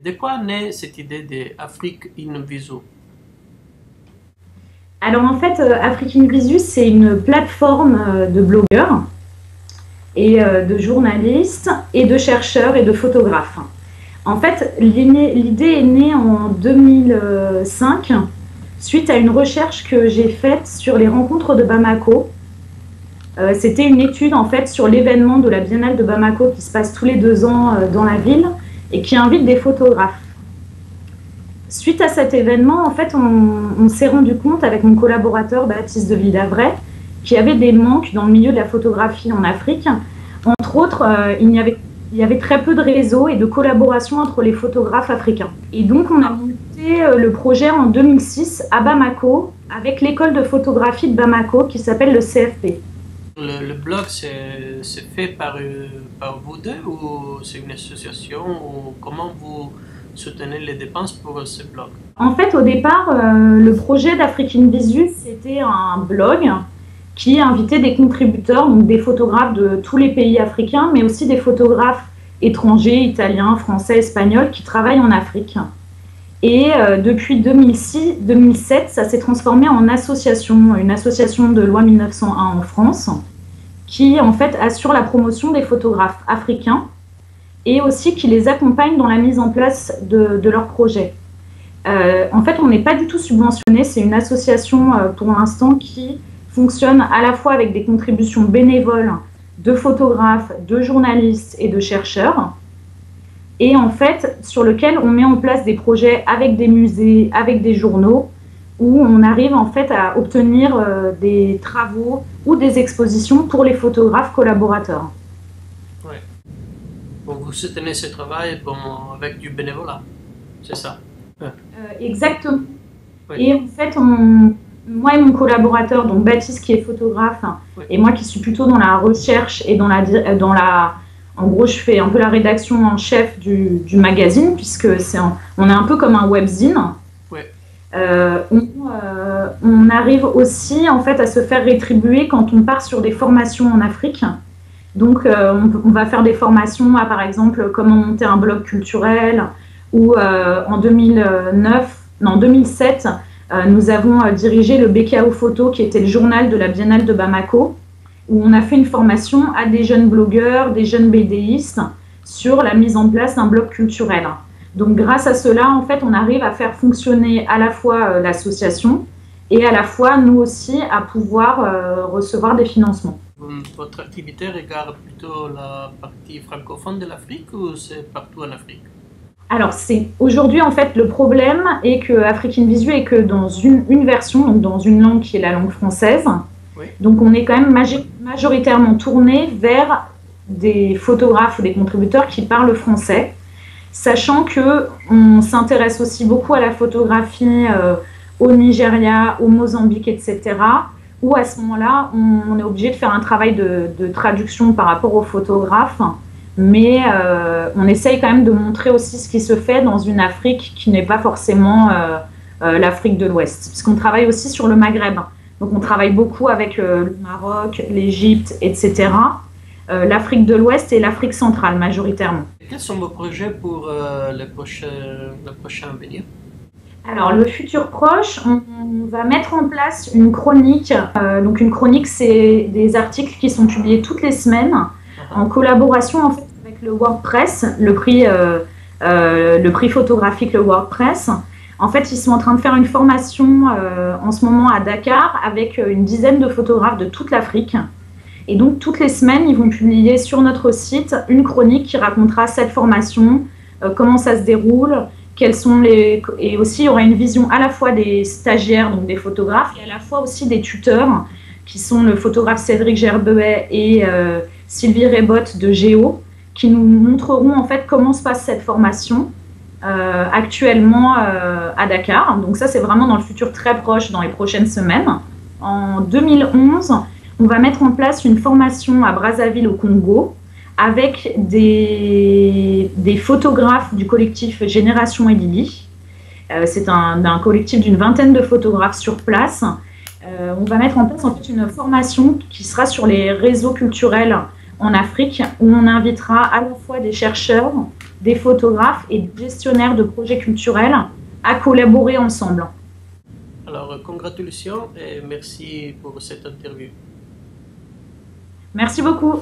De quoi naît cette idée d'Afrique in Visu? Alors en fait, Afrique in Visu, c'est une plateforme de blogueurs et de journalistes et de chercheurs et de photographes. En fait, l'idée est née en 2005 suite à une recherche que j'ai faite sur les rencontres de Bamako. C'était une étude en fait sur l'événement de la Biennale de Bamako qui se passe tous les 2 ans dans la ville et qui invite des photographes. Suite à cet événement, en fait, on s'est rendu compte avec mon collaborateur Baptiste de Vildavray qu'il y avait des manques dans le milieu de la photographie en Afrique. Entre autres, il y avait très peu de réseaux et de collaboration entre les photographes africains. Et donc, on a monté le projet en 2006 à Bamako avec l'école de photographie de Bamako qui s'appelle le CFP. Le blog, c'est fait par vous deux ou c'est une association ou comment vous soutenez les dépenses pour ce blog? En fait, au départ, le projet d'Afrique in Visu, c'était un blog qui invitait des contributeurs, donc des photographes de tous les pays africains, mais aussi des photographes étrangers, italiens, français, espagnols, qui travaillent en Afrique. Et depuis 2007, ça s'est transformé en association, une association de loi 1901 en France, qui en fait assure la promotion des photographes africains et aussi qui les accompagne dans la mise en place de leurs projets. En fait, on n'est pas du tout subventionné, c'est une association pour l'instant qui fonctionne à la fois avec des contributions bénévoles de photographes, de journalistes et de chercheurs, et en fait sur lequel on met en place des projets avec des musées, avec des journaux, où on arrive en fait à obtenir des travaux ou des expositions pour les photographes collaborateurs. Ouais. Donc vous soutenez ce travail avec du bénévolat, c'est ça? Exactement. Oui. Et en fait, moi et mon collaborateur, donc Baptiste qui est photographe, oui, et moi qui suis plutôt dans la recherche et en gros, je fais un peu la rédaction en chef du magazine, puisque on est un peu comme un webzine. Ouais. On arrive aussi en fait à se faire rétribuer quand on part sur des formations en Afrique. Donc, on va faire des formations à, par exemple, comment monter un blog culturel, ou en 2007, nous avons dirigé le BKO Photo, qui était le journal de la Biennale de Bamako, où on a fait une formation à des jeunes blogueurs, des jeunes BDistes, sur la mise en place d'un blog culturel. Donc, grâce à cela, en fait, on arrive à faire fonctionner à la fois l'association et à la fois, nous aussi, à pouvoir recevoir des financements. Votre activité regarde plutôt la partie francophone de l'Afrique ou c'est partout en Afrique? Alors, aujourd'hui, en fait, le problème est que Afrique in Visu est que dans une version, donc dans une langue qui est la langue française. Oui. Donc, on est quand même majoritairement tourné vers des photographes ou des contributeurs qui parlent français, sachant qu'on s'intéresse aussi beaucoup à la photographie au Nigeria, au Mozambique, etc., où à ce moment-là, on est obligé de faire un travail de traduction par rapport aux photographes. Mais on essaye quand même de montrer aussi ce qui se fait dans une Afrique qui n'est pas forcément l'Afrique de l'Ouest. Puisqu'on travaille aussi sur le Maghreb. Donc on travaille beaucoup avec le Maroc, l'Égypte, etc. L'Afrique de l'Ouest et l'Afrique centrale majoritairement. Quels sont vos projets pour le prochain avenir? Alors le futur proche, on va mettre en place une chronique. Donc une chronique, c'est des articles qui sont publiés toutes les semaines, en collaboration en fait, avec le WordPress, le prix photographique, le WordPress. En fait, ils sont en train de faire une formation en ce moment à Dakar avec une dizaine de photographes de toute l'Afrique. Et donc, toutes les semaines, ils vont publier sur notre site une chronique qui racontera cette formation, comment ça se déroule, et aussi, il y aura une vision à la fois des stagiaires, donc des photographes, et à la fois aussi des tuteurs, qui sont le photographe Cédric Gerbehet et Sylvie Rebotte de Géo, qui nous montreront en fait comment se passe cette formation actuellement à Dakar. Donc ça, c'est vraiment dans le futur très proche, dans les prochaines semaines. En 2011, on va mettre en place une formation à Brazzaville au Congo avec des photographes du collectif Génération Elili. C'est un collectif d'une vingtaine de photographes sur place. On va mettre en place en fait une formation qui sera sur les réseaux culturels en Afrique, où on invitera à la fois des chercheurs, des photographes et des gestionnaires de projets culturels à collaborer ensemble. Alors, congratulations et merci pour cette interview. Merci beaucoup.